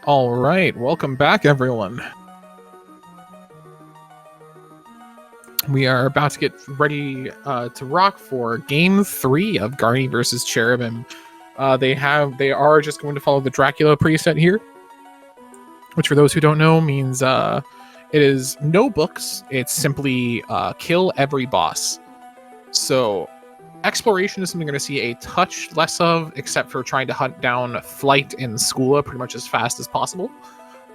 All right, welcome back, everyone. We are about to get ready to rock for Game 3 of Garni versus Cherubim. They are just going to follow the Dracula preset here, which for those who don't know means it is no books. It's simply kill every boss. So exploration is something you're going to see a touch less of, except for trying to hunt down Flight and Skula pretty much as fast as possible.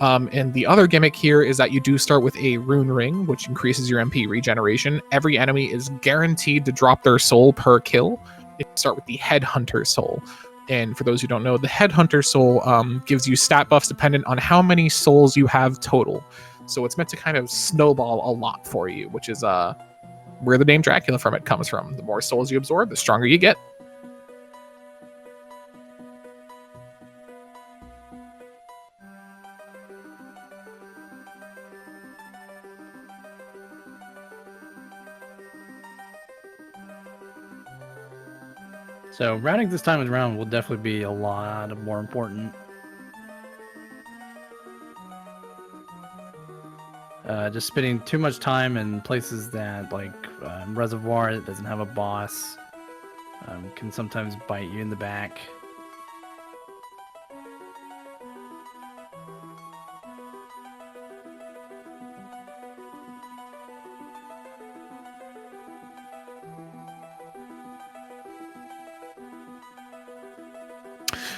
And the other gimmick here is that you do start with a rune ring, which increases your MP regeneration. Every enemy is guaranteed to drop their soul per kill. You start with the Headhunter soul. And for those who don't know, the Headhunter soul gives you stat buffs dependent on how many souls you have total. So it's meant to kind of snowball a lot for you, which is where the name Dracula from it comes from. The more souls you absorb, the stronger you get. So routing this time around will definitely be a lot more important. Just spending too much time in places that, like Reservoir, that doesn't have a boss, can sometimes bite you in the back.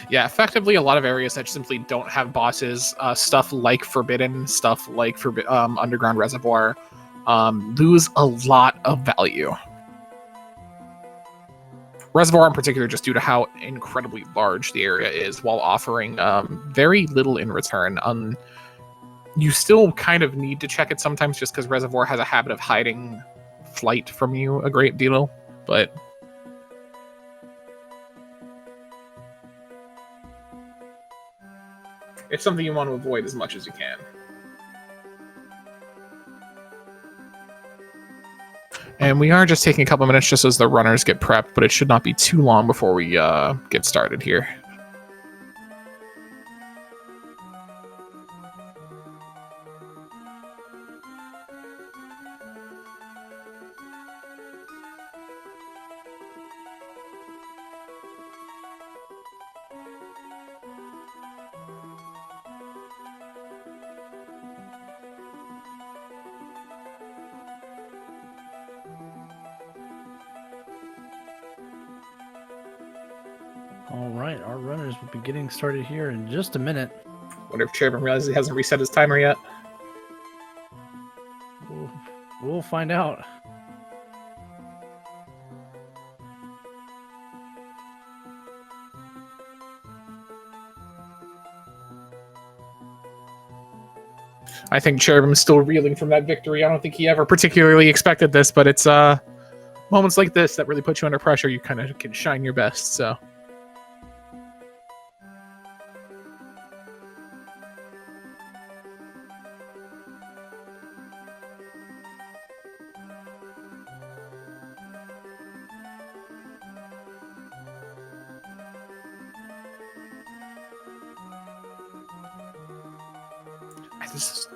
Yeah, effectively, a lot of areas that simply don't have bosses, stuff like Forbidden, stuff like Underground Reservoir, lose a lot of value. Reservoir in particular, just due to how incredibly large the area is, while offering very little in return. You still kind of need to check it sometimes, just because Reservoir has a habit of hiding Flight from you a great deal, but... it's something you want to avoid as much as you can. And we are just taking a couple minutes just as the runners get prepped, but it should not be too long before we get started here. Alright, our runners will be getting started here in just a minute. Wonder if Cherubim realizes he hasn't reset his timer yet. We'll find out. I think Cherubim's still reeling from that victory. I don't think he ever particularly expected this, but it's moments like this that really put you under pressure. You kind of can shine your best, so...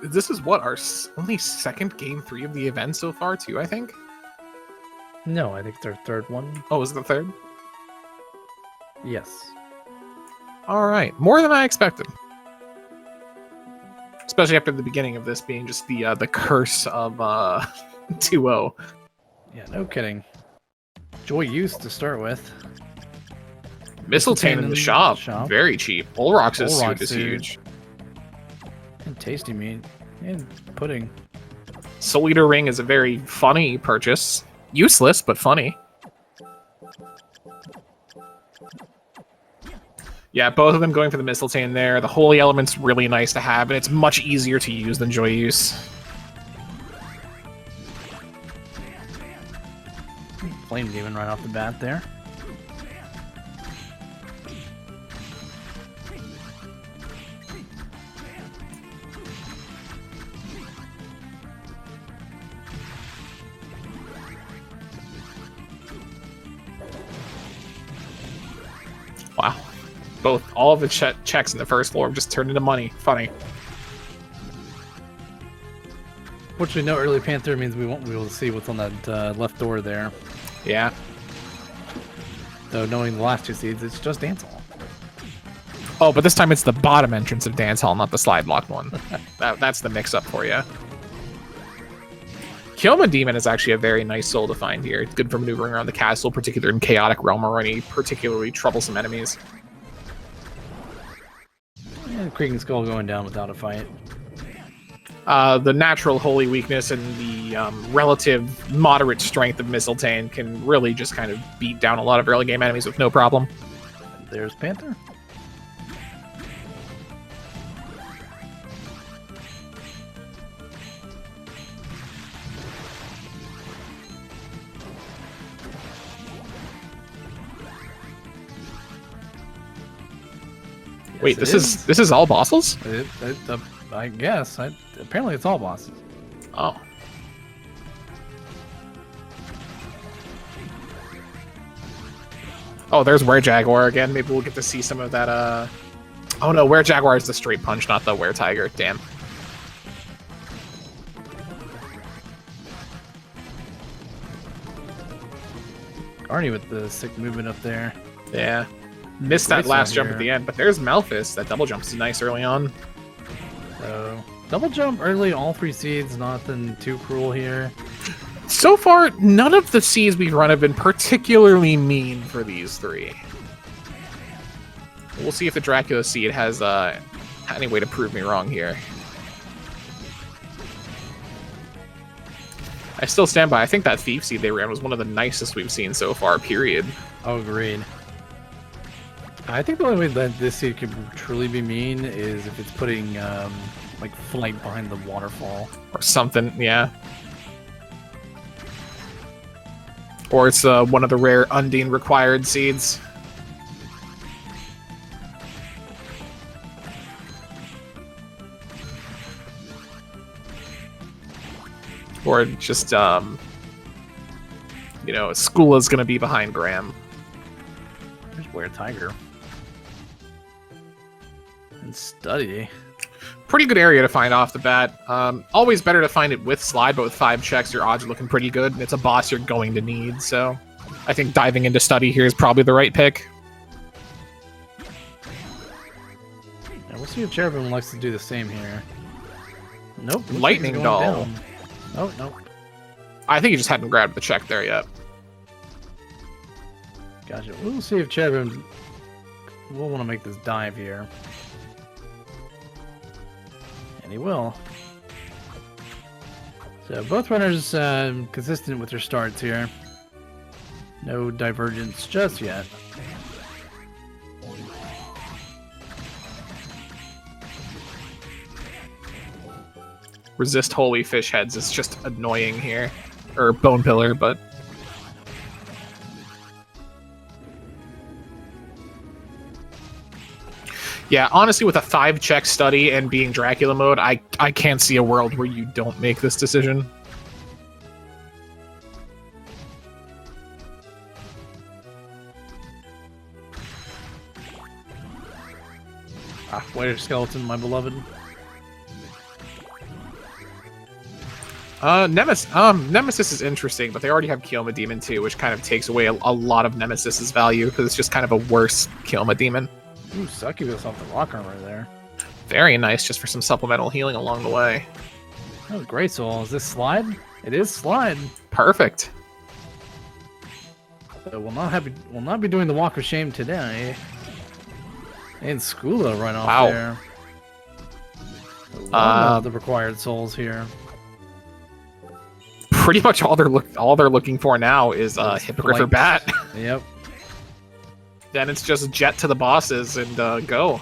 This is what, our only second Game 3 of the event so far, too, I think? No, I think their third one. Oh, is it the third? Yes. Alright, more than I expected. Especially after the beginning of this being just the curse of 2-0. Yeah, no kidding. Joy Youth to start with. Mistletoe in the shop. Very cheap. Olrox's suit is huge. And tasty meat. And pudding. Soul Eater Ring is a very funny purchase. Useless, but funny. Yeah, both of them going for the Mistletoe in there. The Holy Element's really nice to have, and it's much easier to use than Joy Use. Flame Demon right off the bat there. Wow. all of the checks in the first floor just turned into money. Funny. Fortunately, no early Panther means we won't be able to see what's on that left door there. Yeah. Though knowing the last 2 seeds, it's just Dance Hall. Oh, but this time it's the bottom entrance of Dance Hall, not the slide block one. That's the mix-up for you. Kioma Demon is actually a very nice soul to find here. It's good for maneuvering around the castle, particularly in Chaotic Realm or any particularly troublesome enemies. Yeah, Creaking Skull going down without a fight. The natural holy weakness and the relative moderate strength of Mistletoe can really just kind of beat down a lot of early game enemies with no problem. There's Panther. Wait, this is all bosses? I guess. Apparently it's all bosses. Oh. Oh, there's Were Jaguar again. Maybe we'll get to see some of that, Oh no, Were Jaguar is the straight punch, not the Were Tiger. Damn. Garni with the sick movement up there. Yeah. Missed that last jump at the end, but there's Malphus. That double jump is nice early on. So, double jump early, all 3 seeds, nothing too cruel here. So far, none of the seeds we've run have been particularly mean for these 3. We'll see if the Dracula seed has any way to prove me wrong here. I still stand by. I think that Thief seed they ran was one of the nicest we've seen so far, period. Oh, agreed. I think the only way that this seed could truly be mean is if it's putting, like, flight behind the waterfall. Or something, yeah. Or it's one of the rare Undine required seeds. Or just, you know, Skula's gonna be behind Graham. There's Were Tiger. And Study. Pretty good area to find off the bat. Always better to find it with slide, but with 5 checks, your odds are looking pretty good. And it's a boss you're going to need, so I think diving into Study here is probably the right pick. Yeah, we'll see if Cherubim likes to do the same here. Nope. Lightning Doll. Down. Oh, nope. I think he just hadn't grabbed the check there yet. Gotcha. We'll see if Cherubim will want to make this dive here. And he will. So both runners consistent with their starts here. No divergence just yet. Resist Holy Fish Heads is just annoying here. Or Bone Pillar, but... Yeah, honestly, with a 5-check Study and being Dracula mode, I can't see a world where you don't make this decision. White Skeleton, my beloved. Nemesis is interesting, but they already have Kioma Demon too, which kind of takes away a lot of Nemesis's value, because it's just kind of a worse Kioma Demon. Ooh, Succubus off the rock armor there. Very nice, just for some supplemental healing along the way. Oh, great soul. Is this slide? It is slide. Perfect. So we'll not be doing the Walk of Shame today. And Skula right off Wow. there. One of the required souls here. Pretty much all they're looking for now is Hippogriff or Bat. Yep. Then it's just jet to the bosses and go.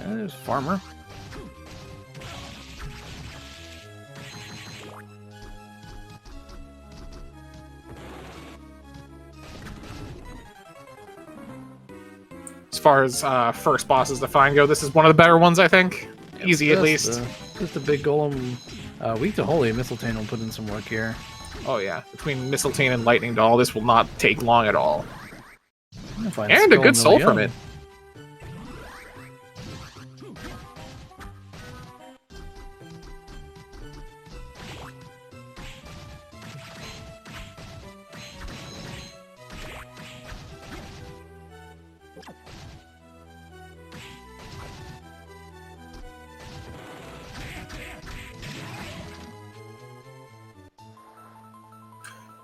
There's Farmer. far as first bosses to find go, this is one of the better ones, I think. Easy, at least. Just a big golem. Weak to holy. Mistletoe will put in some work here. Oh yeah, between Mistletoe and Lightning Doll, this will not take long at all. And a good soul from it.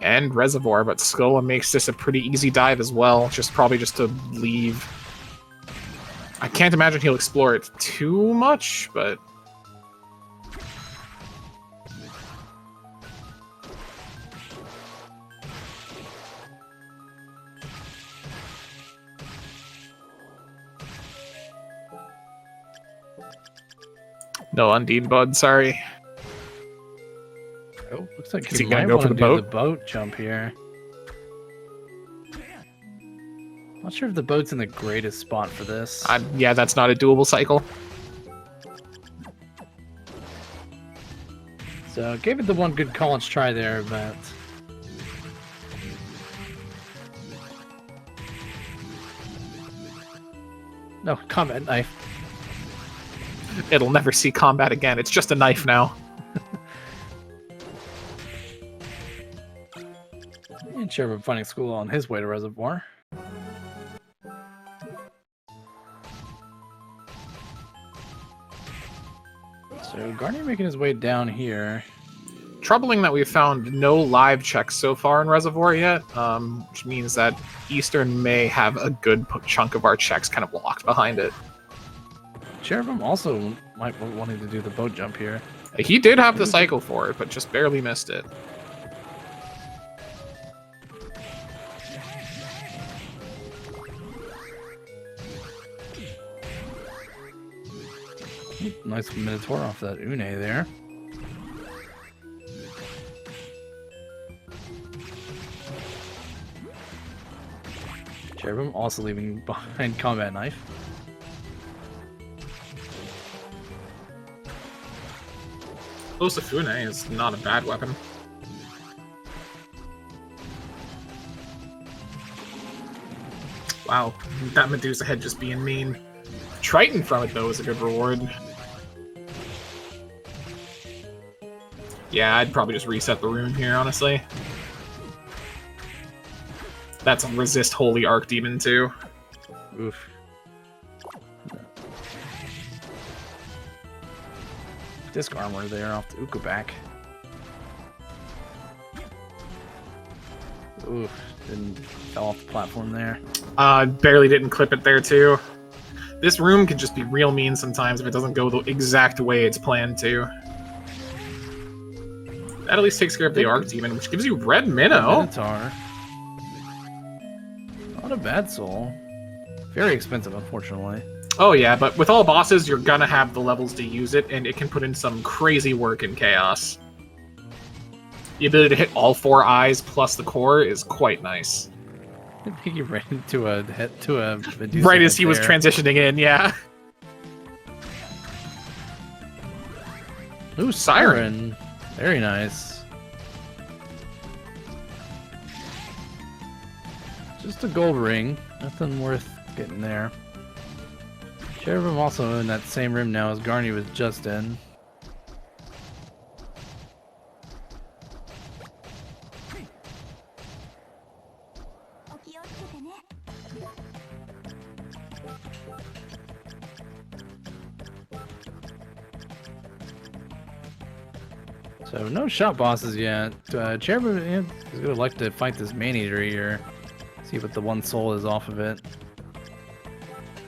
And Reservoir, but Skull makes this a pretty easy dive as well, probably just to leave. I can't imagine he'll explore it too much, but... No Undine Bud, sorry. Oh, looks like Is he he gonna might go want for to the do boat? the boat jump here. Not sure if the boat's in the greatest spot for this. Yeah, that's not a doable cycle. So gave it the one good college try there, but no combat knife. It'll never see combat again. It's just a knife now. And Cherubim finding school on his way to Reservoir. So Garnier making his way down here. Troubling that we've found no live checks so far in Reservoir yet, which means that Eastern may have a good chunk of our checks kind of locked behind it. Cherubim also might be wanting to do the boat jump here. He did have the cycle for it, but just barely missed it. Nice Minotaur off that Une there. Cherubim also leaving behind combat knife. Osafune is not a bad weapon. Wow, that Medusa head just being mean. Triton from it, though, is a good reward. Yeah, I'd probably just reset the rune here, honestly. That's a resist Holy Archdemon, too. Oof. Disc armor there off the Ukobak. Oof, fell off the platform there. Barely didn't clip it there, too. This room can just be real mean sometimes if it doesn't go the exact way it's planned to. That at least takes care of the Archdemon, which gives you red Minnow. Minotaur. Not a bad soul. Very expensive, unfortunately. Oh yeah, but with all bosses, you're gonna have the levels to use it, and it can put in some crazy work in Chaos. The ability to hit all 4 eyes plus the core is quite nice. I think he ran into a Medusa Right as he was there. transitioning in, yeah. Ooh, Siren. Very nice. Just a gold ring. Nothing worth getting there. Cherubim also in that same room now as Garni was just in. So no shop bosses yet. Cherubim is gonna like to fight this Maneater here. See what the one soul is off of it.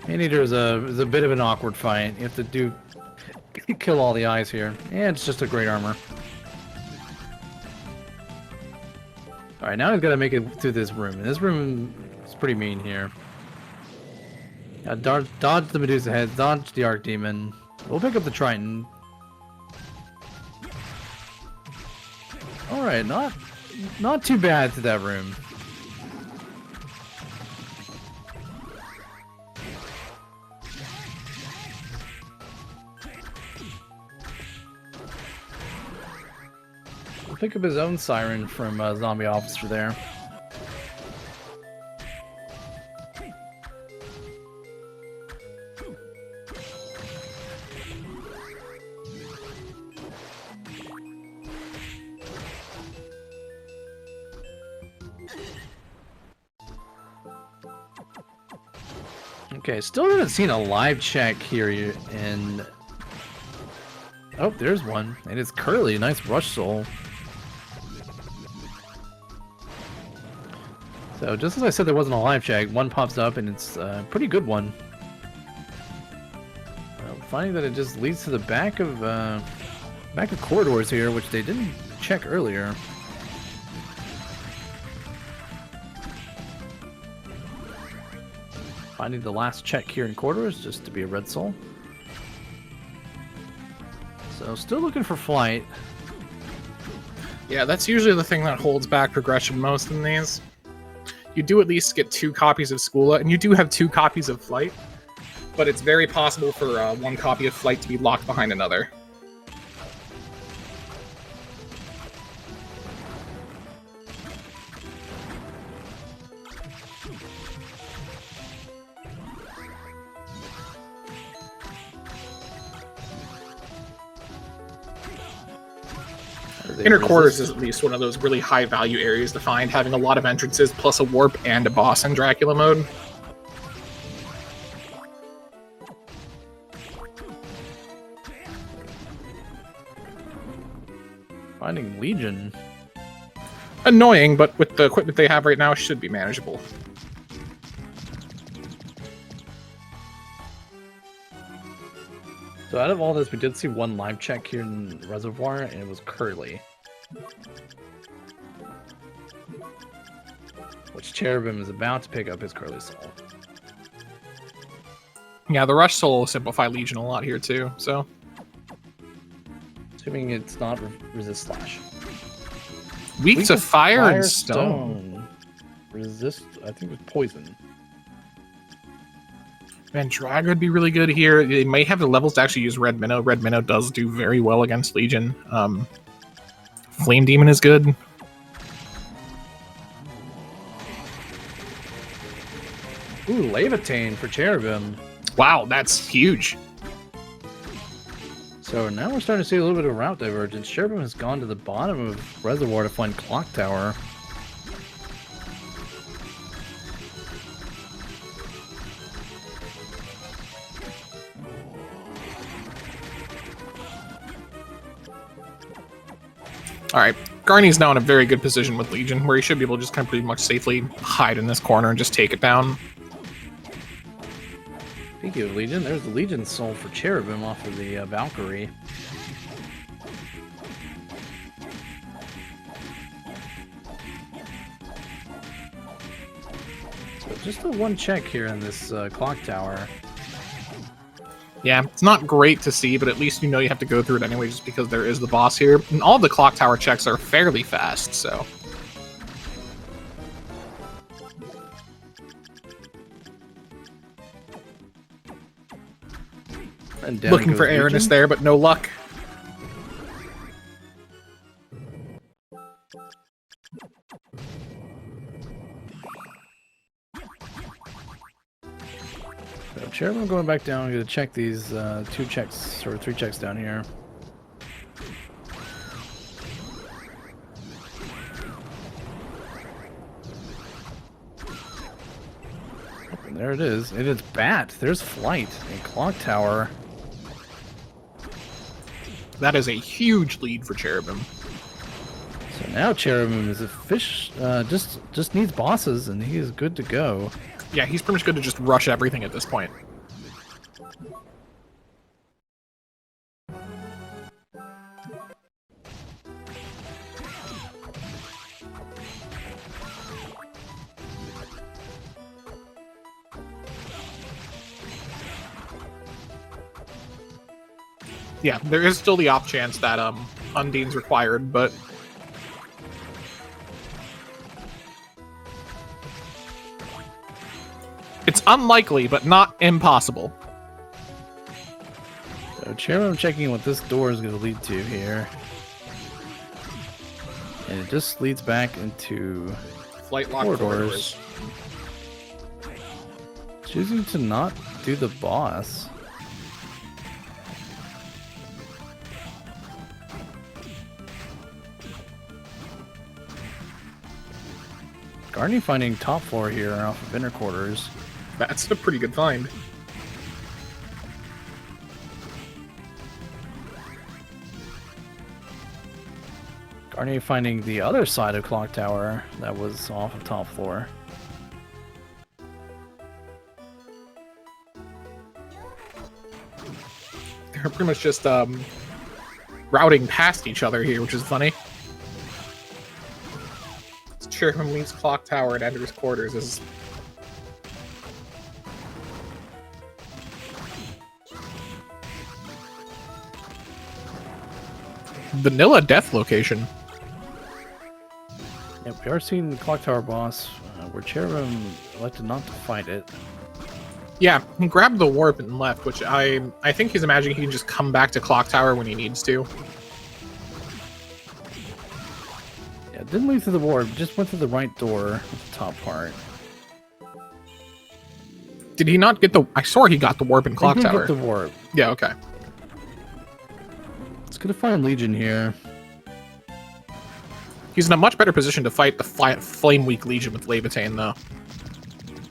Maneater is a bit of an awkward fight. You have to kill all the eyes here. And it's just a great armor. Alright, now he's gotta make it through this room. And this room is pretty mean here. Dodge the Medusa heads, dodge the Archdemon. We'll pick up the Triton. Alright, not too bad to that room. to pick up his own siren from Zombie Officer there. Okay, still haven't seen a live check here in... Oh, there's one. And it's Curly. Nice rush soul. So just as I said there wasn't a live check, one pops up and it's a pretty good one. Finding that it just leads to the back of corridors here, which they didn't check earlier. Finding the last check here in corridors, just to be a red soul. So still looking for flight. Yeah, that's usually the thing that holds back progression most in these. You do at least get 2 copies of Skula, and you do have 2 copies of flight, but it's very possible for 1 copy of flight to be locked behind another. Inner quarters is at least one of those really high value areas to find, having a lot of entrances plus a warp and a boss in Dracula mode. Finding Legion. Annoying, but with the equipment they have right now, should be manageable. So out of all this, we did see 1 live check here in Reservoir, and it was Curly. Which Cherubim is about to pick up his Curly Soul. Yeah, the Rush Soul will simplify Legion a lot here too, so... Assuming it's not resist slash. Weak to fire and stone. Resist, I think it was poison. Man, Drag would be really good here. They may have the levels to actually use Red Minnow. Red Minnow does do very well against Legion. Flame Demon is good. Ooh, Levitain for Cherubim. Wow, that's huge. So now we're starting to see a little bit of route divergence. Cherubim has gone to the bottom of Reservoir to find Clock Tower. Alright, Garni's now in a very good position with Legion, where he should be able to just kind of pretty much safely hide in this corner and just take it down. Speaking of Legion, there's the Legion Soul for Cherubim off of the Valkyrie. So just the 1 check here in this Clock Tower. Yeah, it's not great to see, but at least you know you have to go through it anyway just because there is the boss here. And all the Clock Tower checks are fairly fast, so... And down looking goes for Aranus Legion. there, but no luck. So Cherubim going back down. I'm going to check these 2 checks, or 3 checks down here. And there it is. It is Bat. There's Flight and Clock Tower. That is a huge lead for Cherubim. So now Cherubim is a fish. Just needs bosses, and he is good to go. Yeah, he's pretty much good to just rush everything at this point. Yeah, there is still the off chance that Undine's required, but it's unlikely, but not impossible. So Cherubim checking what this door is going to lead to here. And it just leads back into Flight lock corridors. Choosing to not do the boss. Garni finding top floor here off of inner quarters. That's a pretty good find. Garni finding the other side of Clock Tower that was off of top floor. They're pretty much just routing past each other here, which is funny. Cherubim leaves Clock Tower and enters quarters as vanilla death location. Yeah, we are seeing the Clock Tower boss where Cherubim elected not to fight it. Yeah, he grabbed the warp and left, which I think he's imagining he can just come back to Clock Tower when he needs to. Yeah, didn't leave through the warp, just went through the right door at the top part. Did he not get the... I swore he got the warp in Clock Tower. Get the warp. Yeah, okay. Let's get a find Legion here. He's in a much better position to fight the Flame Weak Legion with Levitain, though.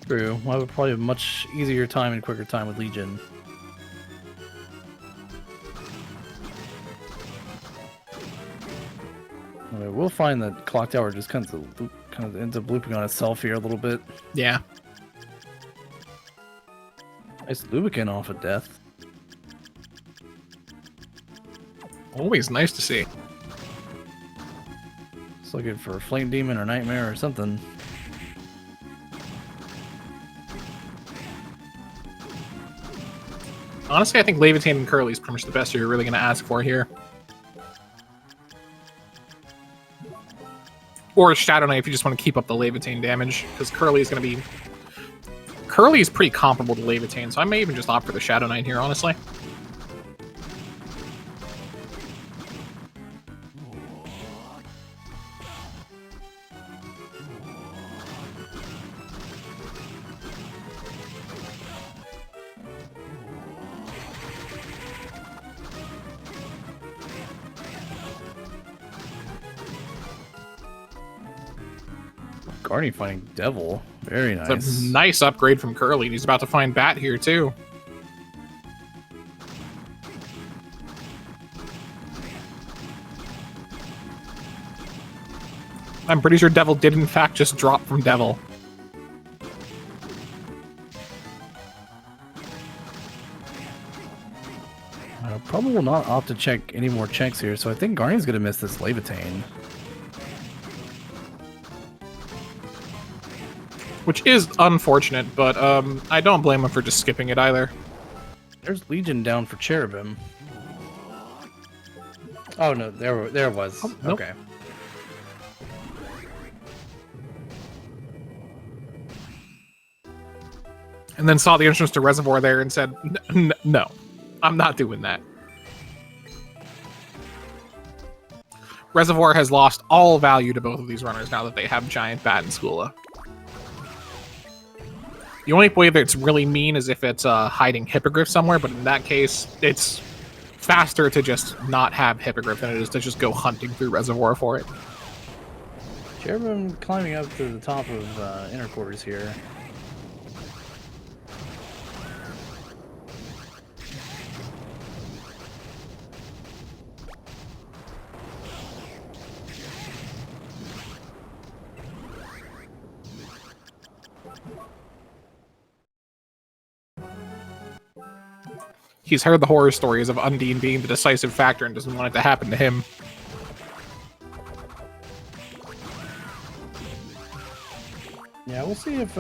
True. We'll have probably a much easier time and quicker time with Legion. We'll find that Clock Tower just kind of ends up looping on itself here a little bit. Yeah. Nice lubricant off of death. Always nice to see. Just looking for Flame Demon or Nightmare or something. Honestly, I think Levitain and Curly is pretty much the best you're really going to ask for here. Or Shadow Knight if you just want to keep up the Levitain damage, because Curly is going to be... Curly is pretty comparable to Levitain, so I may even just opt for the Shadow Knight here, honestly. Garni finding Devil. Very nice. It's a nice upgrade from Curly. He's about to find Bat here, too. I'm pretty sure Devil did, in fact, just drop from Devil. Probably will not opt to check any more checks here, so I think Garni's going to miss this Levitain. Which is unfortunate, but I don't blame him for just skipping it either. There's Legion down for Cherubim. Oh no, there it was. Oh, nope. Okay. And then saw the entrance to Reservoir there and said, no, I'm not doing that. Reservoir has lost all value to both of these runners now that they have Giant Bat and Skula. The only way that it's really mean is if it's hiding Hippogriff somewhere, but in that case, it's faster to just not have Hippogriff than it is to just go hunting through Reservoir for it. Cherubim climbing up to the top of inner quarters here. He's heard the horror stories of Undine being the decisive factor and doesn't want it to happen to him. Yeah, we'll see if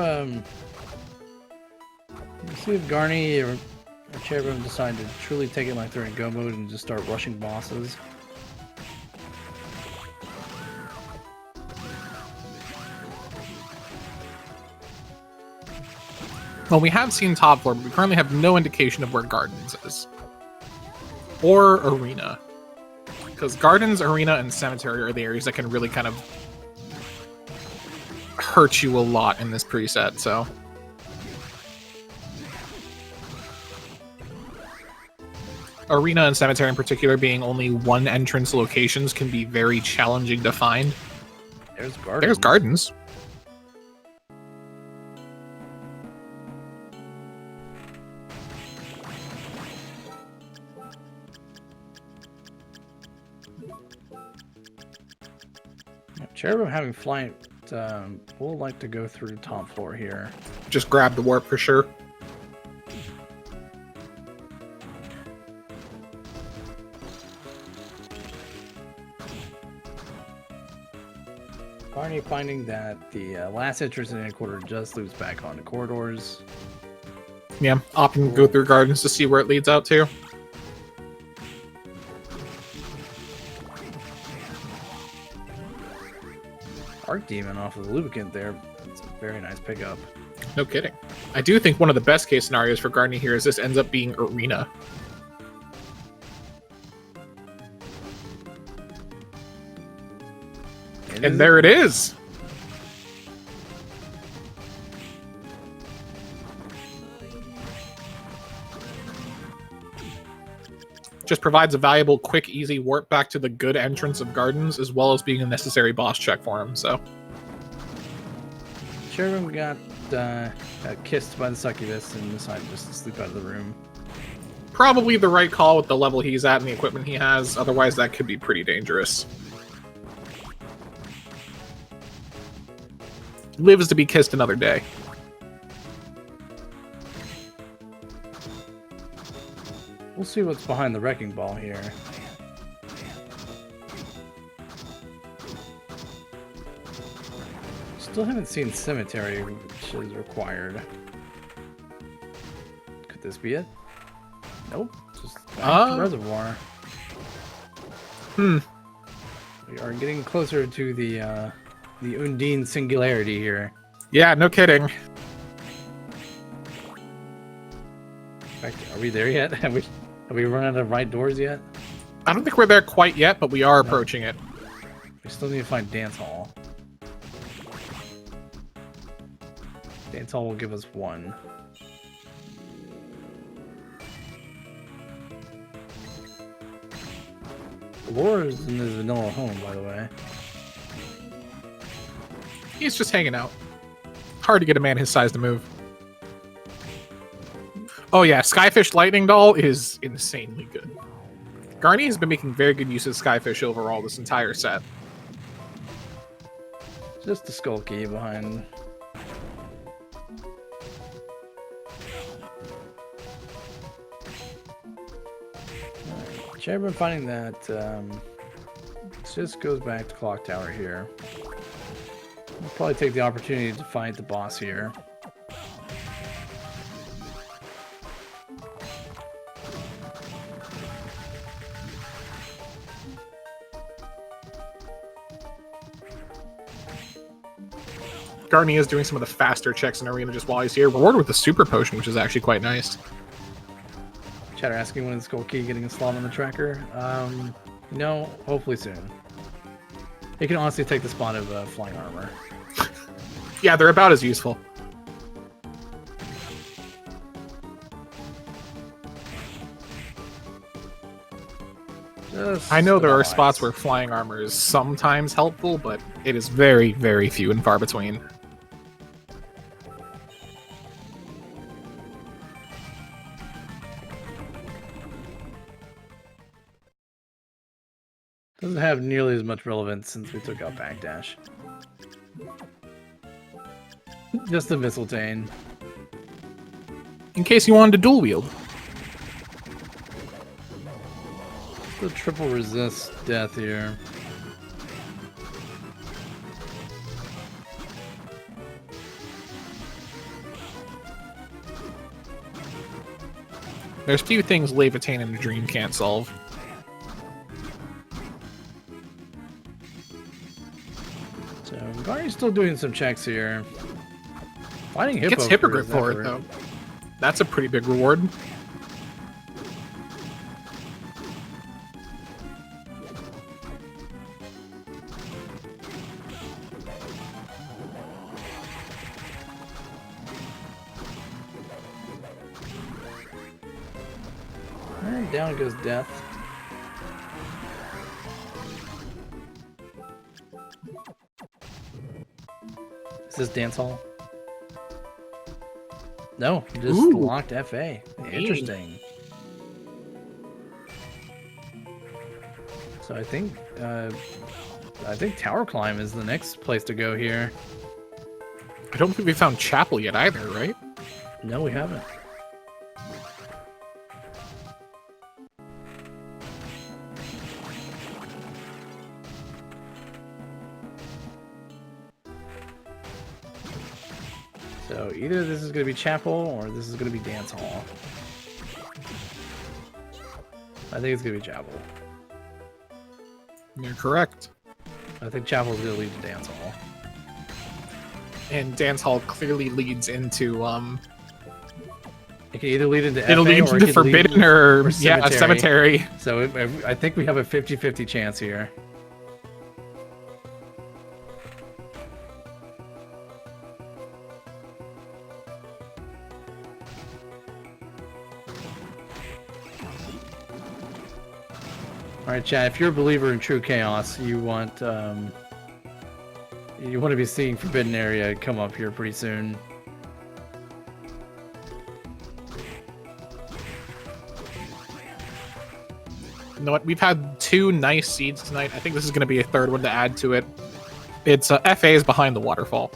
Garni or Cherubim decide to truly take it like they're in go mode and just start rushing bosses. Well, we have seen top floor, but we currently have no indication of where Gardens is. Or Arena. Because gardens, arena, and cemetery are the areas that can really kind of hurt you a lot in this preset, so... Arena and cemetery in particular, being only one entrance locations, can be very challenging to find. There's gardens. There's gardens. Cherubim having flight, we'll like to go through the top floor here. Just grab the warp for sure. Barney finding that the last entrance in the quarter just loops back onto corridors. Yeah, opting to go through gardens to see where it leads out to. Arc Demon off of the lubricant there. That's a very nice pickup. No kidding. I do think one of the best case scenarios for Garni here is this ends up being arena. And there it is! Just provides a valuable, quick, easy warp back to the good entrance of gardens, as well as being a necessary boss check for him, so... Cherubim got kissed by the succubus and decided just to sleep out of the room. Probably the right call with the level he's at and the equipment he has, otherwise that could be pretty dangerous. Lives to be kissed another day. We'll see what's behind the wrecking ball here. Still haven't seen cemetery, which is required. Could this be it? Nope. Just back to reservoir. We are getting closer to the Undine singularity here. Yeah, no kidding. In fact, are we there yet? Have we run out of right doors yet? I don't think we're there quite yet, but we are approaching it. We still need to find Dance Hall. Dance Hall will give us one. Laura is in his vanilla home, by the way. He's just hanging out. Hard to get a man his size to move. Oh yeah, Skyfish Lightning Doll is insanely good. Garni has been making very good use of Skyfish overall this entire set. Just the skull key behind. Cherubim finding that just goes back to Clock Tower here. We'll probably take the opportunity to fight the boss here. Garni is doing some of the faster checks in arena just while he's here. Rewarded with the super potion, which is actually quite nice. Chatter asking when is Skull Key getting a slot on the tracker? No, hopefully soon. It can honestly take the spot of flying armor. Yeah, they're about as useful. I know there are spots where flying armor is sometimes helpful, but it is very, very few and far between. Doesn't have nearly as much relevance since we took out Backdash. Just the Mistletoe. In case you wanted to dual wield. The triple resist death here. There's few things Levitain and the Dream can't solve. So Garni's still doing some checks here. Finding Hippo Gets Hippogriff for it though. That's a pretty big reward. down goes death. Is this dance hall? No, just Ooh. locked FA. Interesting. So I think tower climb is the next place to go here. I don't think we found chapel yet either, right? No, we haven't. So either this is going to be chapel or this is going to be dance hall. I think it's going to be chapel. You're correct. I think chapel is going to lead to dance hall. And dance hall clearly leads into It can either lead into it'll FA lead or it into could forbidden lead or cemetery. yeah, cemetery. So I think we have a 50-50 chance here. All right, Chad. If you're a believer in true chaos, you want to be seeing Forbidden Area come up here pretty soon. You know what? We've had 2 nice seeds tonight. I think this is going to be a third one to add to it. It's FA is behind the waterfall.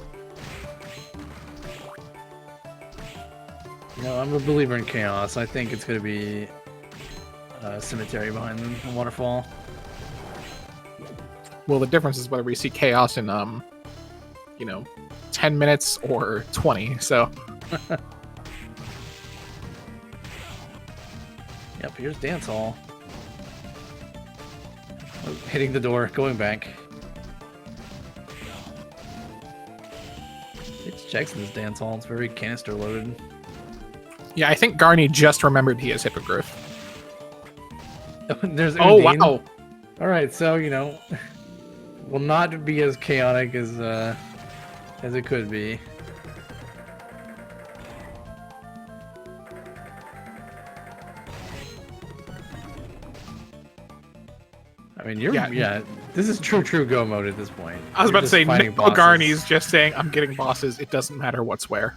You know, I'm a believer in chaos. I think it's going to be cemetery behind the waterfall. Well, the difference is whether we see chaos in 10 minutes or 20. So Yep, here's dance hall. Oh, hitting the door, going back. It's checks in this dance hall. It's very canister loaded. yeah, I think Garni just remembered he has hippogriff. There's Oh Undine. wow! All right, so will not be as chaotic as it could be. I mean, yeah. This is true go mode at this point. I was You're about to just say, fighting no, bosses. Garni's just saying, I'm getting bosses. It doesn't matter what's where.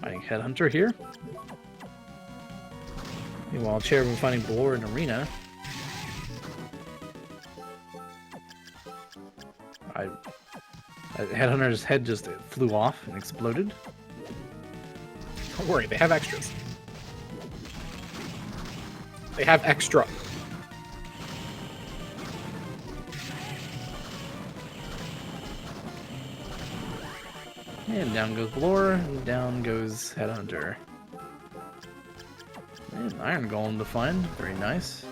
Fighting Headhunter here. Meanwhile, Cherubim finding Blore in Arena. Headhunter's head just flew off and exploded. Don't worry, they have extras. They have extra. And down goes Blore, and down goes Headhunter. And Iron Golem to find. Very nice.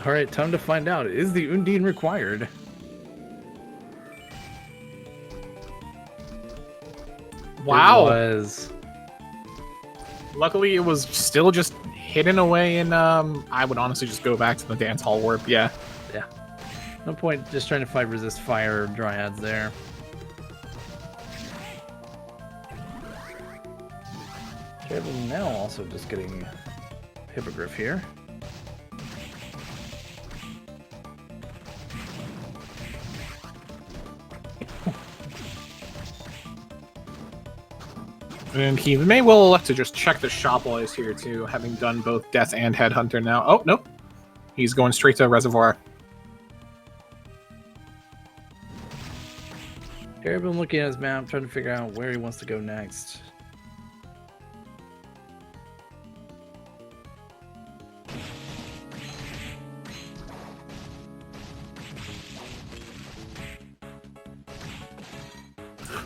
Alright, time to find out. Is the Undine required? Wow. It was. Luckily, it was still just hidden away in, I would honestly just go back to the dance hall warp, yeah. Yeah. No point just trying to fight resist fire dryads there. Cherubim now also just getting Hippogriff here. And he may well elect to just check the shop while he's here too, having done both Death and Headhunter now. Oh, nope. He's going straight to Reservoir. Cherubim looking at his map, trying to figure out where he wants to go next.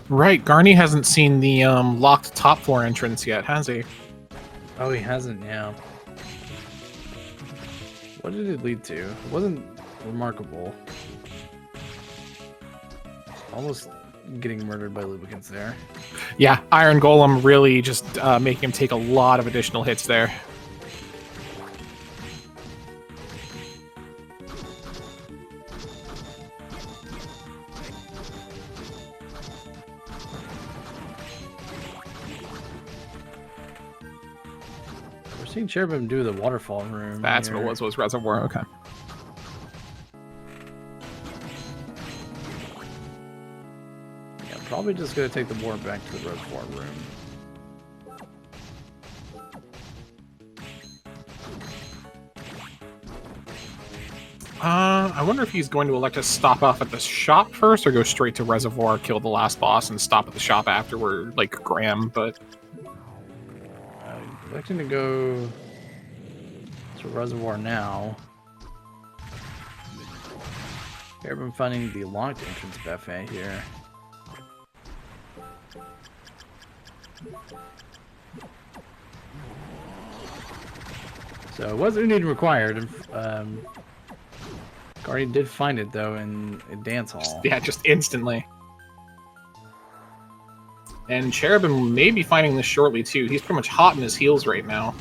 Right, Garni hasn't seen the locked top floor entrance yet, has he? Oh, he hasn't, yeah. What did it lead to? It wasn't remarkable. Almost getting murdered by lubricants there. Yeah, Iron Golem really just making him take a lot of additional hits there. We're seeing Cherubim do the waterfall room. That's here. what it was Reservoir, okay. Yeah, probably just gonna take the board back to the reservoir room. I wonder if he's going to elect to stop off at the shop first or go straight to Reservoir, kill the last boss, and stop at the shop afterward, like Graham, but... Electing to go to Reservoir now. Here I've been finding the locked entrance buffet here. So it wasn't even required. Garni did find it though in a dance hall. Yeah, just instantly. And Cherubim may be finding this shortly too. He's pretty much hot in his heels right now.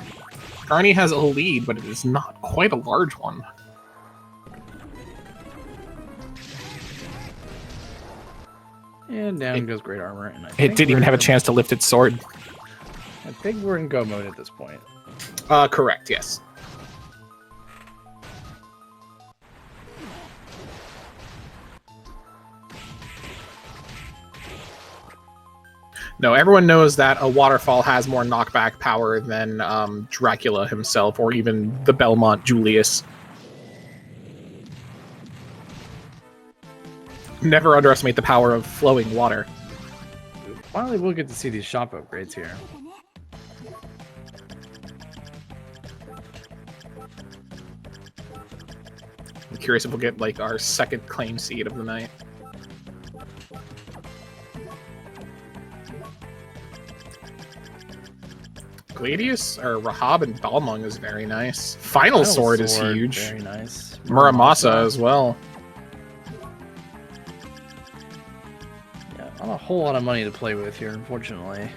Garni has a lead, but it is not quite a large one. And down goes Great Armor. And It didn't even have a chance to lift its sword. I think we're in go mode at this point. Correct, yes. No, everyone knows that a waterfall has more knockback power than Dracula himself, or even the Belmont Julius. Never underestimate the power of flowing water. Finally, we'll get to see these shop upgrades here. I'm curious if we'll get like our second claim seed of the night. Gladius or Rahab and Balmung is very nice. Final Sword is huge. Very nice. Muramasa as well. Yeah, not a whole lot of money to play with here, unfortunately.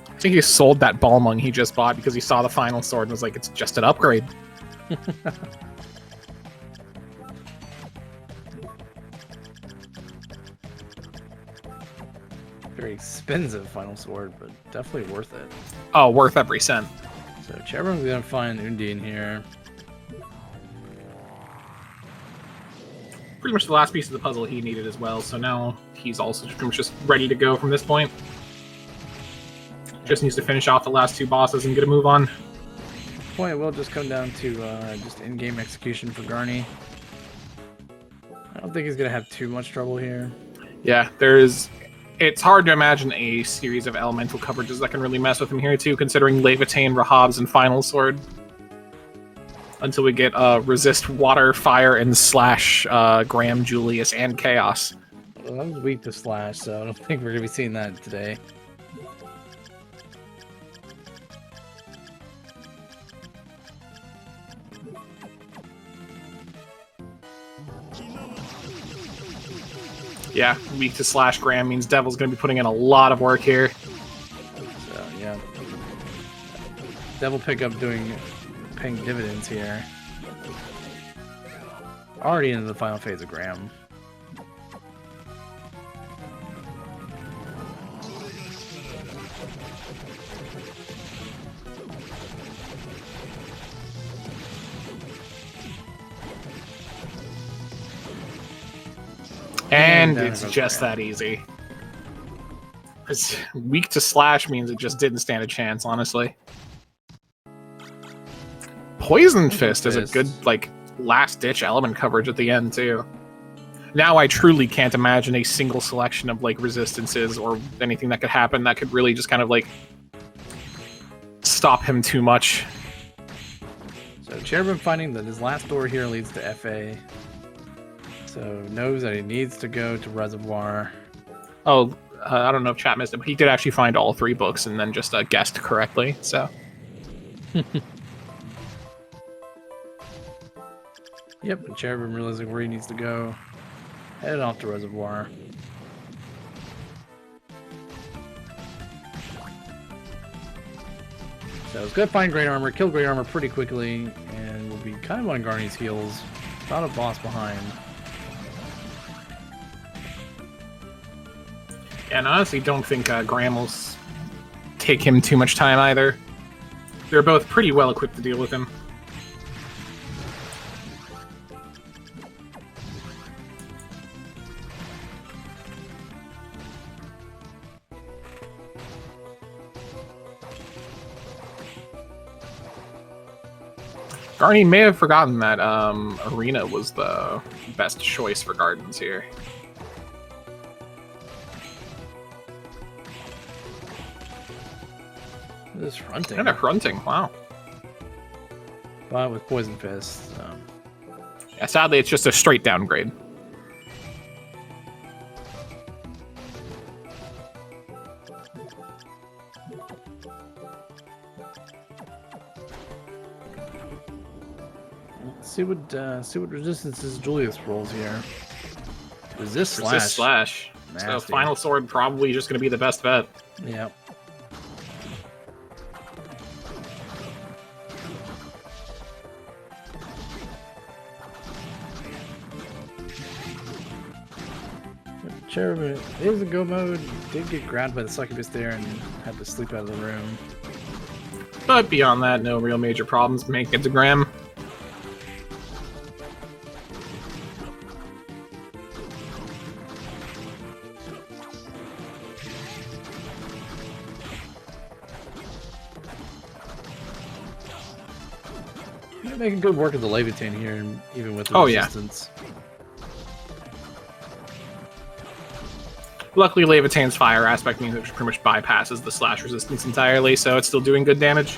I think he sold that Balmung he just bought because he saw the Final Sword and was like, it's just an upgrade. Very expensive Final Sword, but definitely worth it. Oh, worth every cent. So Cherubim's gonna find Undine here. Pretty much the last piece of the puzzle he needed as well, so now he's also pretty much just ready to go from this point. Just needs to finish off the last two bosses and get a move on. This point will just come down to just in-game execution for Garni. I don't think he's gonna have too much trouble here. Yeah, it's hard to imagine a series of elemental coverages that can really mess with him here too, considering Levitain, Rahab's, and Final Sword. Until we get Resist, Water, Fire, and Slash Graham, Julius, and Chaos. Well, I'm weak to Slash, so I don't think we're gonna be seeing that today. Yeah, weak to Slash Graham means Devil's going to be putting in a lot of work here. So, yeah. Devil pickup paying dividends here. Already into the final phase of Graham. And it's just that easy. It's weak to Slash means it just didn't stand a chance, honestly. Poison Fist is a good, like, last-ditch element coverage at the end, too. Now I truly can't imagine a single selection of, like, resistances or anything that could happen that could really just kind of, like, stop him too much. So Cherubim finding that his last door here leads to FA. So knows that he needs to go to Reservoir. Oh, I don't know if chat missed it, but he did actually find all three books and then just guessed correctly, so... Yep, and Cherubim realizing where he needs to go. Headed off to Reservoir. So it's good to find Great Armor, kill Great Armor pretty quickly, and we'll be kind of on Garni's heels. About a boss behind. And I honestly don't think Graham will take him too much time either. They're both pretty well equipped to deal with him. Garni may have forgotten that Arena was the best choice for gardens here. This is fronting. And they're fronting, wow. But with Poison Fist. Yeah, sadly, it's just a straight downgrade. See what resistances Julius rolls here. Resist slash. Resist slash. Nasty. So final sword probably just going to be the best bet. Yep. Cherubim is in go mode. Did get grabbed by the succubus there and had to sleep out of the room. But beyond that, no real major problems make it to Graham. They're making good work of the Leviathan here, even with the resistance. Luckily, Levitan's fire aspect means it pretty much bypasses the slash resistance entirely, so it's still doing good damage.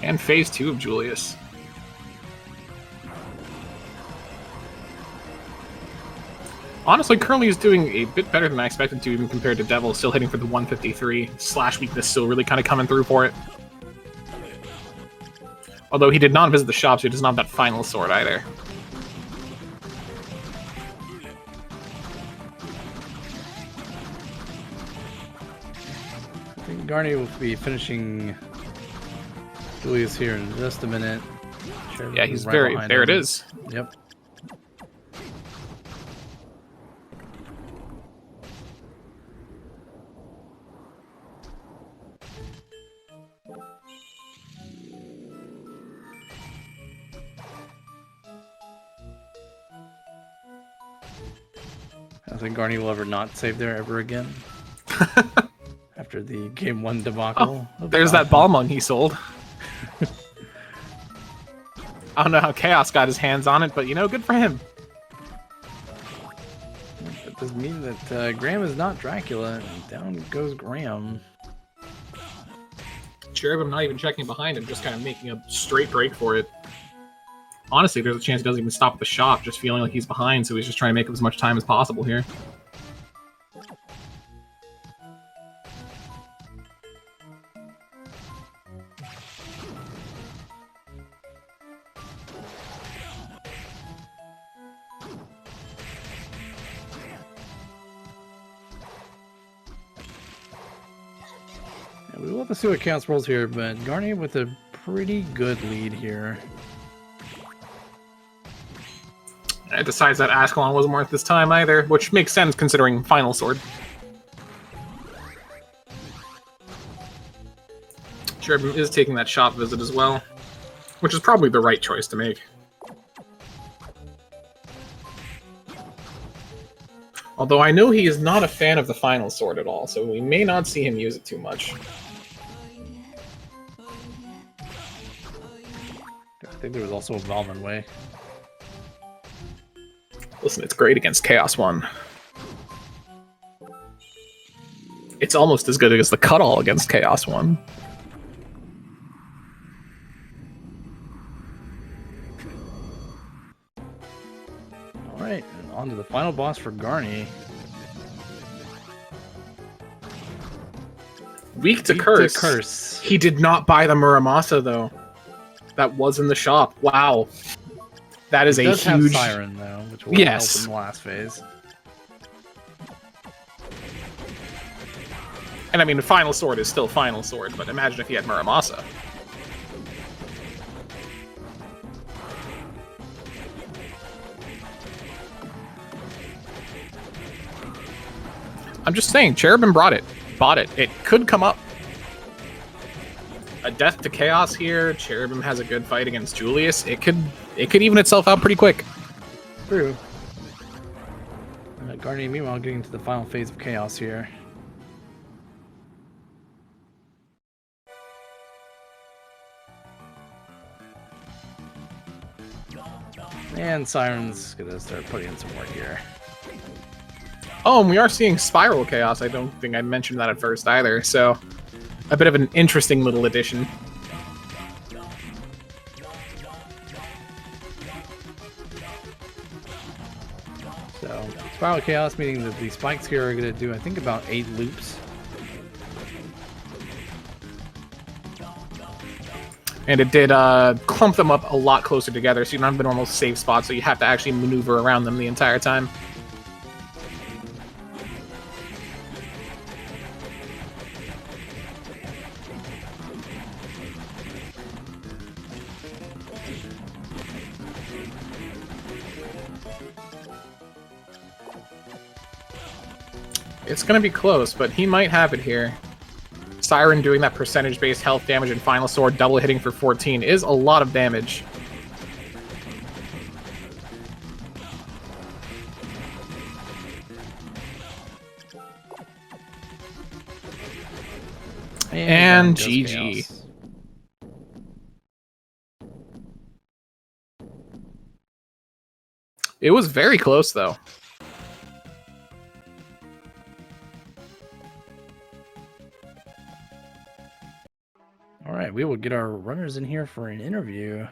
And phase 2 of Julius. Honestly, Curly is doing a bit better than I expected to, even compared to Devil, still hitting for the 153. Slash weakness still really kind of coming through for it. Although he did not visit the shop, so he does not have that final sword either. I think Garni will be finishing Julius here in just a minute. Yeah, he's very... There it is. Yep. I think Garni will ever not save there ever again. After the game 1 debacle. Oh, there's that Balmung he sold. I don't know how Chaos got his hands on it, but you know, good for him. That does mean that Graham is not Dracula. Down goes Graham. Cherubim not even checking behind him, just kind of making a straight break for it. Honestly, there's a chance he doesn't even stop at the shop, just feeling like he's behind, so he's just trying to make up as much time as possible here. Yeah, we will have to see what Chaos rolls here, but Garni with a pretty good lead here. It decides that Ascalon wasn't worth his time either, which makes sense considering Final Sword. Cherubim is taking that shop visit as well, which is probably the right choice to make. Although I know he is not a fan of the Final Sword at all, so we may not see him use it too much. I think there was also a Valman way. Listen, it's great against Chaos 1. It's almost as good as the Cut-All against Chaos 1. Alright, and on to the final boss for Garni. Weak to curse. He did not buy the Muramasa though. That was in the shop. Wow. That is a huge. Have Siren though, which will help in the last phase. And I mean, the Final Sword is still Final Sword, but imagine if he had Muramasa. I'm just saying, Cherubim bought it. It could come up. A death to chaos here. Cherubim has a good fight against Julius. It could even itself out pretty quick. True. Garni, meanwhile, getting to the final phase of chaos here. And Siren's gonna start putting in some work here. Oh, and we are seeing Spiral Chaos. I don't think I mentioned that at first either, so a bit of an interesting little addition. So, Spiral Chaos, meaning that the spikes here are going to do, I think, about 8 loops. And it did clump them up a lot closer together, so you don't have the normal safe spot, so you have to actually maneuver around them the entire time. It's going to be close, but he might have it here. Siren doing that percentage-based health damage and Final Sword double hitting for 14 is a lot of damage. And GG. Chaos. It was very close, though. All right, we will get our runners in here for an interview.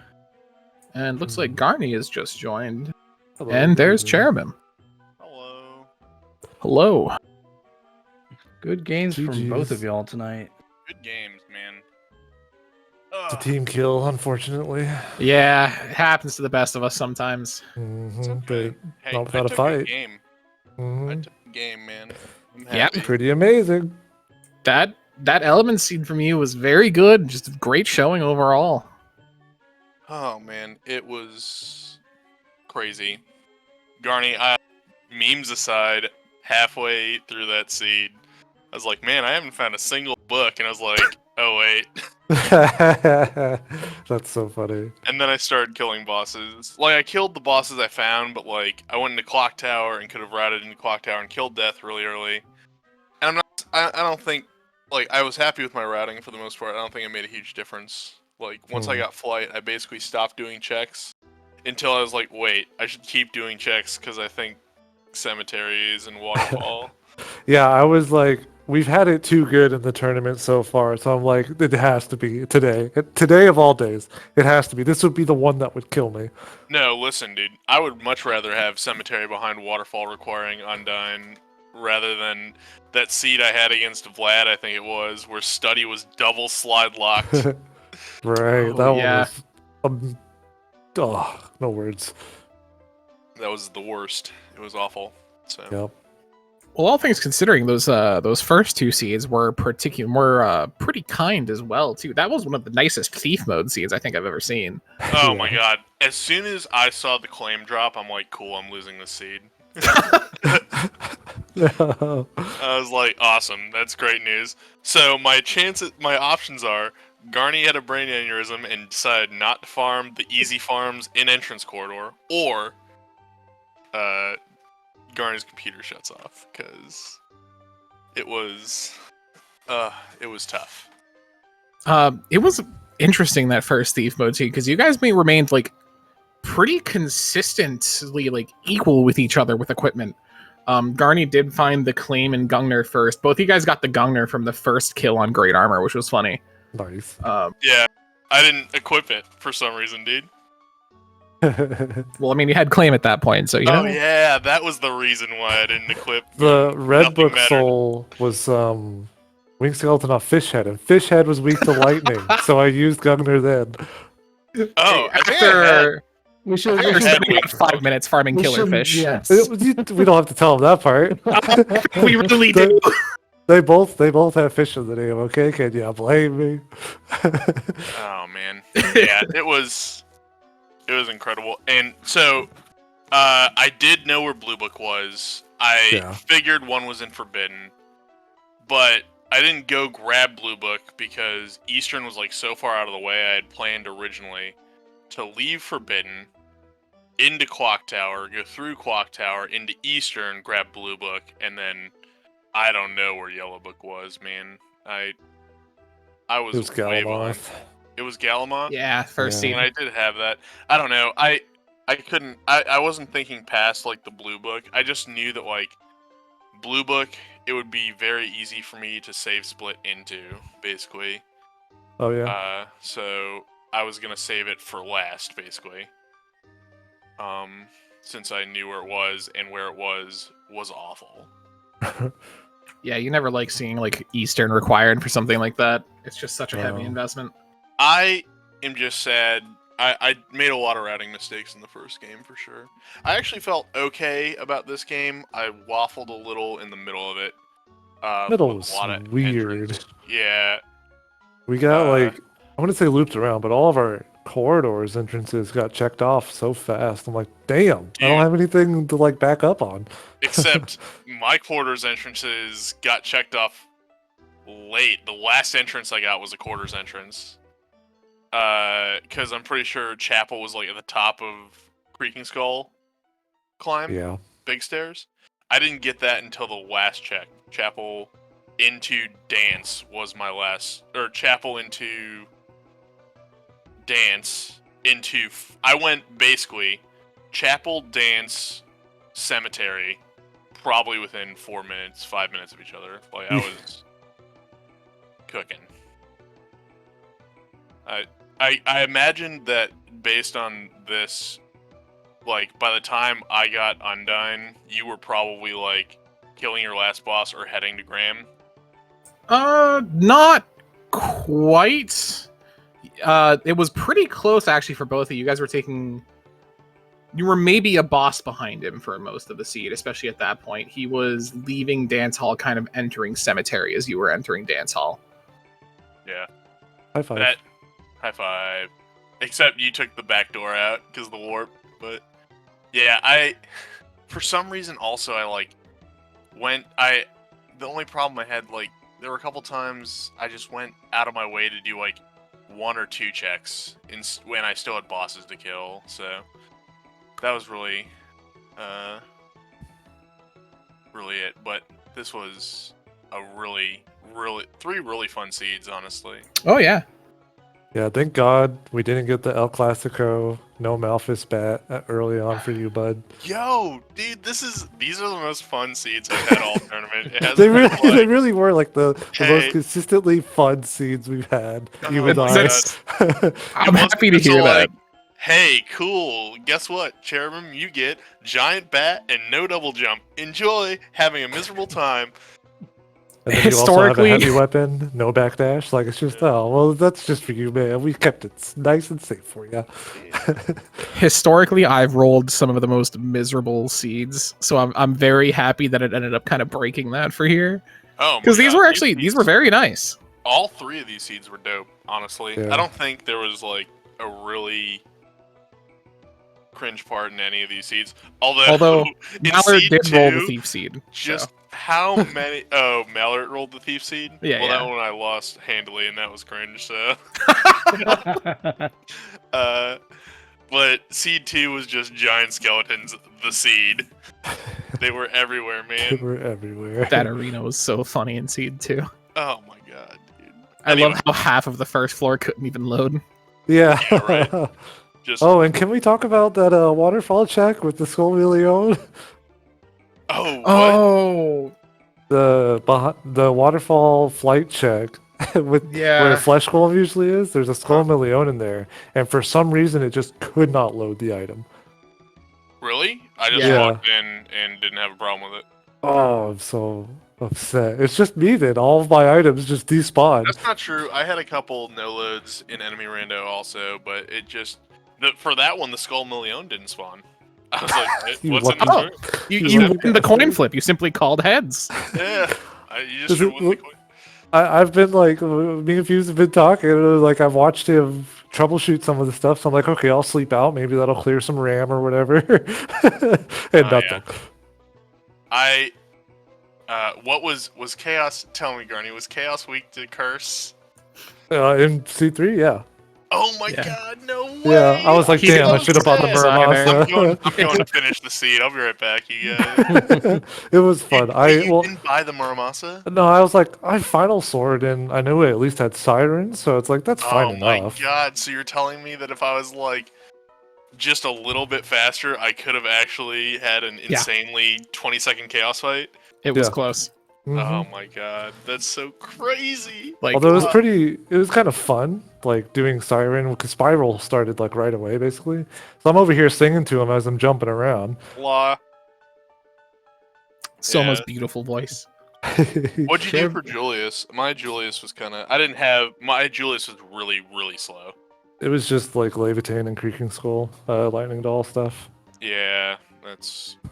And looks like Garni has just joined. Hello, and there's Cherubim. Hello. Hello. Good games from both of y'all tonight. Good games, man. It's a team kill, unfortunately. Yeah, it happens to the best of us sometimes. But Hey, not without I a fight. took game. I took a game, man. I'm Yep. happy. Pretty amazing. That element seed from you was very good. Just a great showing overall. Oh man, it was crazy. Garni, memes aside, halfway through that seed, I was like, man, I haven't found a single book, and I was like, oh wait. That's so funny. And then I started killing bosses. Like, I killed the bosses I found, but like, I went into Clock Tower and could have routed into Clock Tower and killed Death really early. And I don't think, like, I was happy with my routing for the most part. I don't think it made a huge difference. Like, once I got Flight, I basically stopped doing checks until I was like, wait, I should keep doing checks because I think cemeteries and waterfall. Yeah, I was like, we've had it too good in the tournament so far, so I'm like, it has to be today. Today of all days, it has to be. This would be the one that would kill me. No, listen, dude. I would much rather have cemetery behind waterfall requiring Undyne rather than that seed I had against Vlad, I think it was, where Study was double slide locked. Right, Oh, that yeah. one was... no words. That was the worst. It was awful. So. Yep. Well, all things considering, those first two seeds were pretty kind as well too. That was one of the nicest thief mode seeds I think I've ever seen. Oh my god! As soon as I saw the claim drop, I'm like, cool, I'm losing this seed. No. I was like, awesome, that's great news. So my options are Garni had a brain aneurysm and decided not to farm the easy farms in entrance corridor, or Garni's computer shuts off because it was tough. It was interesting that first thief mode too, because you guys remained like pretty consistently like equal with each other with equipment. Garni did find the claim in Gungnir first. Both of you guys got the Gungnir from the first kill on Great Armor, which was funny. Nice. Yeah, I didn't equip it for some reason, dude. Well, I mean, you had claim at that point, so you know. Oh yeah, that was the reason why I didn't equip. The Red Nothing Book mattered. Soul was Wing skeleton off fish head, and fish head was weak to lightning, so I used Gungnir then. Oh, I think I had. After We should. I you're had spending wing about 5 skeleton. minutes farming We killer should. fish. Yes. We don't have to tell them that part. We really do. They both have fish in the name. Okay, can you blame me? Oh man, yeah, it was incredible. And so, I did know where Blue Book was. I Yeah. figured one was in Forbidden, but I didn't go grab Blue Book because Eastern was like so far out of the way. I had planned originally to leave Forbidden, into Clock Tower, go through Clock Tower, into Eastern, grab Blue Book, and then I don't know where Yellow Book was, man. I was It was way behind. Galamoth. It was Galamont? Yeah, first Yeah. seed. And I did have that. I don't know. I couldn't. I wasn't thinking past like the Blue Book. I just knew that like Blue Book, it would be very easy for me to save split into, basically. Oh yeah. So I was gonna save it for last, basically. Since I knew where it was, and where it was awful. Yeah, you never like seeing like Eastern required for something like that. It's just such a heavy No. investment. I am just sad. I made a lot of routing mistakes in the first game for sure. I actually felt okay about this game. I waffled a little in the middle of it. Middle with was a lot of weird. entrance. Yeah. We got Uh, like I want to say looped around, but all of our corridors entrances got checked off so fast. I'm like, damn, I don't Dude. have anything to like back up on. Except my quarters entrances got checked off late. The last entrance I got was a quarters entrance. Because I'm pretty sure Chapel was like at the top of Creaking Skull climb. Yeah. Big stairs. I didn't get that until the last check. Chapel into Dance was my last, or Chapel into Dance into. I went basically Chapel, Dance, Cemetery, probably within 4 minutes, 5 minutes of each other. Like I was cooking. I imagine that based on this, like by the time I got Undyne, you were probably like killing your last boss or heading to Graham. Not quite. It was pretty close actually for both of you. You guys were taking. You were maybe a boss behind him for most of the seed, especially at that point. He was leaving Dance Hall, kind of entering Cemetery as you were entering Dance Hall. Yeah. High five. That high five. Except you took the back door out because of the warp. But yeah, for some reason also I like the only problem I had, like, there were a couple times I just went out of my way to do like 1 or 2 checks when I still had bosses to kill. So that was really it. But this was a really 3 really fun seeds, honestly. Oh yeah. Yeah, thank God we didn't get the El Clasico, no Malphus bat early on for you, bud. Yo, dude, these are the most fun seeds I've had all tournament. It hasn't They been, really, like, they really were like the Hey. most consistently fun seeds we've had. You and my I. God. I'm It happy to wasn't hear until, that. like, hey, cool. Guess what, Cherubim? You get giant bat and no double jump. Enjoy having a miserable time. And then you also have a Historically- heavy weapon, no backdash. Like, it's just, oh, well, that's just for you, man. We kept it nice and safe for you. Historically, I've rolled some of the most miserable seeds, so I'm very happy that it ended up kind of breaking that for here. Oh, my Because these God, were actually these were very nice. all 3 of these seeds were dope. Honestly, Yeah. I don't think there was like a really cringe part in any of these seeds. Although in Mallard seed did roll the 2, thief seed. Just so. how many? Oh, Mallard rolled the thief seed. Yeah, well, yeah. that one I lost handily, and that was cringe. So, but seed 2 was just giant skeletons. The seed, they were everywhere, They man. were everywhere. That arena was so funny in seed too. Oh my god, dude. I Anyway, love how half of the first floor couldn't even load. Yeah. Yeah, right. Just Oh, and can we talk about that waterfall check with the Skull Million? oh, what? Oh, The waterfall flight check with Yeah. where Flesh Golem usually is. There's a Skull Million in there, and for some reason it just could not load the item. Really? I just Yeah. walked in and didn't have a problem with it. Oh, I'm so upset. It's just me then. All of my items just despawn. That's not true. I had a couple no loads in enemy rando also, but it just for that one the Skull Million didn't spawn. I was like, You what's in lucky- this room? You win the coin flip. You simply called heads. Yeah, you Does just it win the coin. I've been like, me and Fuse have been talking, and like I've watched him troubleshoot some of the stuff. So I'm like, okay, I'll sleep out. Maybe that'll clear some RAM or whatever. And nothing. What was Chaos? Tell me, Garni, was Chaos weak to Curse? In C3, yeah. Oh my Yeah. god, no way! Yeah, I was like, He damn, I did should have bought the upset. I'm Muramasa. going to finish the seed. I'll be right back, you guys. It was fun. You didn't buy the Muramasa? No, I was like, I Final Sword, and I knew it at least had Sirens, so it's like, that's fine Oh my enough. god, so you're telling me that if I was like just a little bit faster, I could have actually had an insanely 20-second chaos fight? It was Yeah. close. Mhm. Oh my god, that's so crazy. Like, Although it was kind of fun, like doing Siren, because Spiral started like right away, basically. So I'm over here singing to him as I'm jumping around. Law. Soma's Yeah. beautiful voice. What'd you do for Julius? My Julius was kind of. I didn't have. My Julius was really, really slow. It was just like Levitain and Creaking Skull, Lightning Doll stuff. Yeah,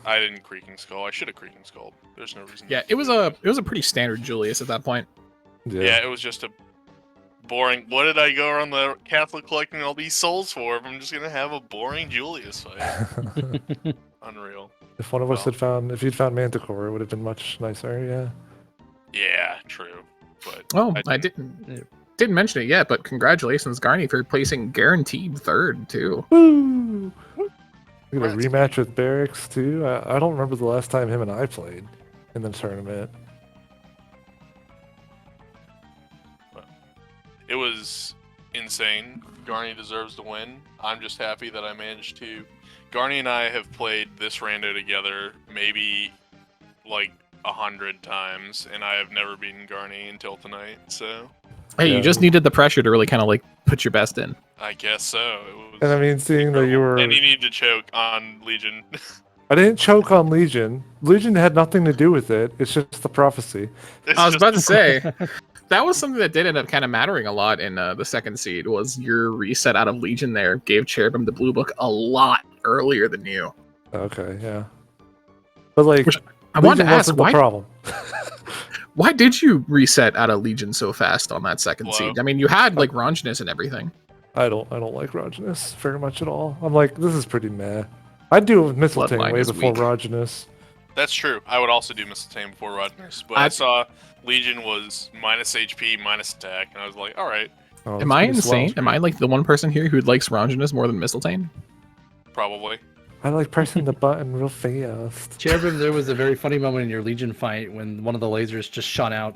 I didn't Creaking Skull. I should have Creaking Skull. There's no reason. Yeah, it was a pretty standard Julius at that point. Yeah, it was just a boring. What did I go around the Catholic collecting all these souls for if I'm just gonna have a boring Julius fight? Unreal. If one of us had found, if you'd found Manticore, it would have been much nicer. Yeah. Yeah, true. But Oh, I didn't mention it yet, but congratulations, Garni, for placing guaranteed third too. Woo! We got a Congrats. rematch with Barracks too. I don't remember the last time him and I played in the tournament. it was insane. Garni deserves to win. I'm just happy that I managed to. Garni and I have played this rando together maybe like 100 times, and I have never beaten Garni until tonight. So Hey, Yeah. you just needed the pressure to really kind of like put your best in. I guess so. It was And I mean, seeing that you incredible. were, and you need to choke on Legion. I didn't choke on Legion. Legion had nothing to do with it. It's just the prophecy. It's I was just- about to say that was something that did end up kind of mattering a lot in the second seed. Was your reset out of Legion there gave Cherubim the blue book a lot earlier than you. Okay, yeah. But like, Which I wanted to Legion ask, wasn't the why problem. why did you reset out of Legion so fast on that second Wow. seed? I mean, you had like Ranginus and everything. I don't like Roginus very much at all. I'm like, this is pretty meh. I'd do it with Mistletoe Bloodline way is before weak. Roginus. That's true. I would also do Mistletoe before Rodness, but I saw Legion was minus HP, minus attack, and I was like, all right, Oh, Am it's I pretty slow. insane? Am I like the one person here who likes Ranginus more than Mistletoe? probably. I like pressing the button real fast. Cherubim, there was a very funny moment in your Legion fight when one of the lasers just shot out.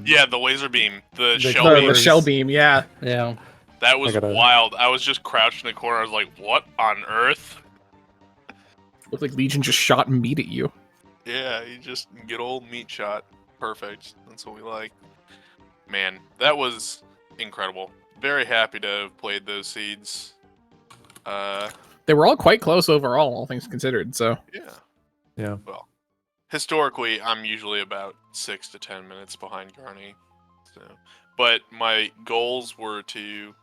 Yeah, the laser beam, the The shell color- beam. The shell beam, yeah. Yeah. That was I gotta- wild. I was just crouched in the corner. I was like, what on earth? Looked like Legion just shot meat at you. Yeah, you just get old meat shot. Perfect. That's what we like. Man, that was incredible. Very happy to have played those seeds. They were all quite close overall, all things considered. So Yeah. Yeah. Well, historically, I'm usually about 6 to 10 minutes behind Garni. So, but my goals were to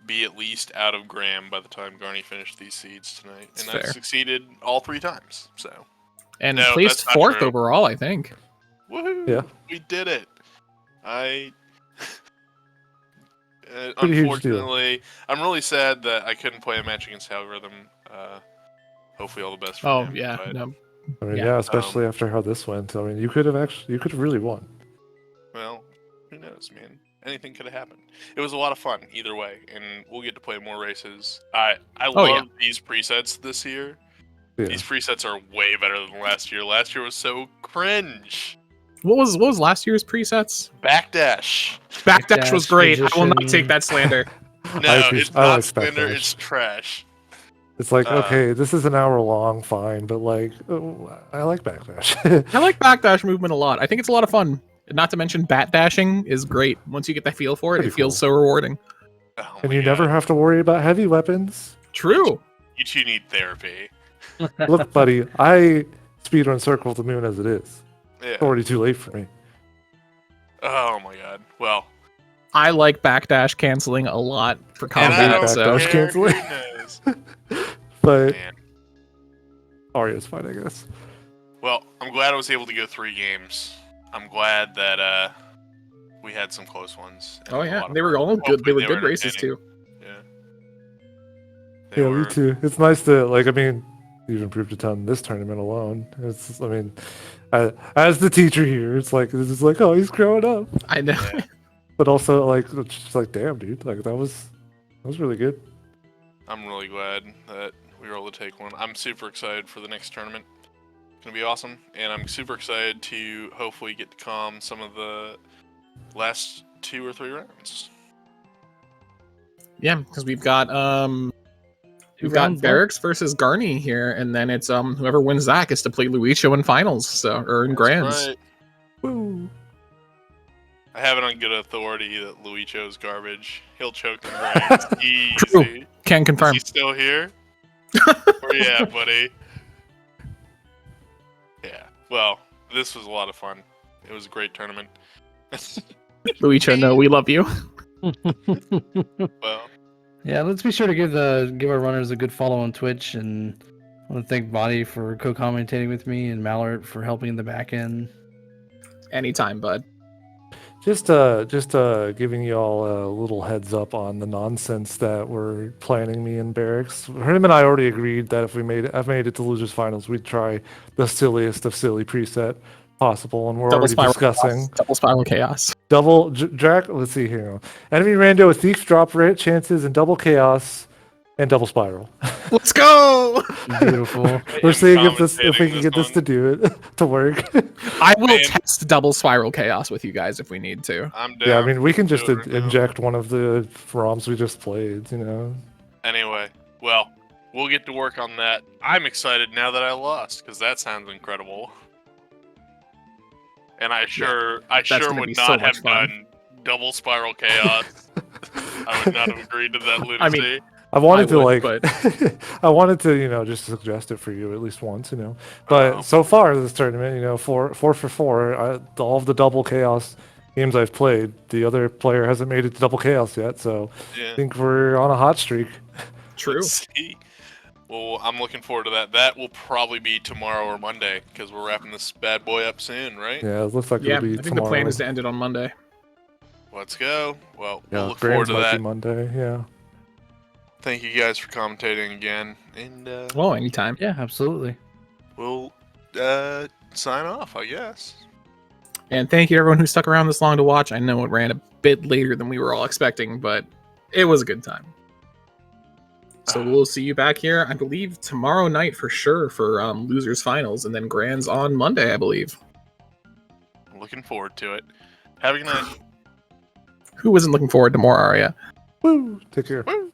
be at least out of Graham by the time Garni finished these seeds tonight, That's and I fair. succeeded all 3 times. So, and No, placed that's not fourth true. overall, I think. woohoo! Yeah. We did it. I. Pretty huge deal. Unfortunately, I'm really sad that I couldn't play a match against Algorithm. Hopefully, all the best for Oh him. yeah, but, no. I mean, Yeah. yeah, especially after how this went. I mean, you could have really won. Well, who knows, man? Anything could have happened. It was a lot of fun either way, and we'll get to play more races. I Oh, love yeah. these presets this year. Yeah. These presets are way better than last year. Last year was so cringe. What was last year's presets? Backdash. Backdash was Backdash, great. I will not Magician. take that slander. No, appreciate- it's I not like Slender, Backdash. it's trash. It's like, Uh, okay, this is an hour long, fine, but like, I like Backlash. I like backdash movement a lot. I think it's a lot of fun. Not to mention bat dashing is great. Once you get the feel for it, Pretty it feels cool. so rewarding. Oh And my you never God. have to worry about heavy weapons. True. You two need therapy. Look, buddy, I speedrun Circle of the Moon as it is. Yeah. It's already too late for me. Oh my god. Well, I like backdash canceling a lot for and I combat, don't so backdash care canceling. who knows. But Man. Aria's fine, I guess. Well, I'm glad I was able to go 3 games. I'm glad that we had some close ones. It oh was a yeah, lot of they were fun. all good. They Hopefully were good races entertaining. too. Yeah. They Yeah, were, me too. It's nice to like. I mean, you've improved a ton this tournament alone. It's. I mean, as the teacher here, it's like, oh, he's growing up. I know. Yeah. But also, like, it's just like, damn, dude, like that was really good. I'm really glad that we were able to take one. I'm super excited for the next tournament. It's gonna be awesome, and I'm super excited to hopefully get to calm some of the last 2 or 3 rounds. Yeah, because we've got Two we've got rounds left. Barracks versus Garni here, and then it's whoever wins that gets to play Luicho in finals, so or in grands. Right. Woo. I have it on good authority that Luicho's garbage. He'll choke the grands easy. True. Can Is confirm. he still here? Where you at, buddy? Yeah. Well, this was a lot of fun. It was a great tournament. Luicho, no, we love you. Well, Yeah, let's be sure to give our runners a good follow on Twitch, and I want to thank Body for co-commentating with me and Mallard for helping in the back end. Anytime, bud. Just giving you all a little heads up on the nonsense that we're planning me and Barracks. Him and I already agreed that if I've made it to losers finals, we'd try the silliest of silly preset possible, and we're already discussing double spiral chaos. double Drac. Let's see here. Enemy rando with thief drop rate chances and double chaos and double spiral. Let's go! Beautiful. We're seeing if we commentating can this get this one. to do it to work. I will Man. test double spiral chaos with you guys if we need to. I'm down. Yeah, I mean we can just Do it right now. inject one of the ROMs we just played. You know. Anyway, well, we'll get to work on that. I'm excited now that I lost, because that sounds incredible. And I sure gonna be would so not much have fun. done double spiral chaos. I would not have agreed to that lunacy. I mean, I wanted to would, like, I wanted to, just suggest it for you at least once, But so far this tournament, 4 for 4. All of the double chaos games I've played, the other player hasn't made it to double chaos yet, so yeah. I think we're on a hot streak. True. Let's see. Well, I'm looking forward to that. That will probably be tomorrow or Monday, because we're wrapping this bad boy up soon, right? Yeah, it looks like Yeah, I it'll be think tomorrow. the plan is to end it on Monday. Let's go. Well, Yeah, we'll look forward Grands to might be that. Monday. Yeah. Thank you guys for commentating again, and Oh, anytime. Yeah, absolutely. we'll sign off, I guess. And thank you to everyone who stuck around this long to watch. I know it ran a bit later than we were all expecting, but it was a good time. So we'll see you back here, I believe, tomorrow night for sure for losers finals, and then grands on Monday, I believe. Looking forward to it. Have a good night. Who wasn't looking forward to more Aria? Woo! Take care. Woo!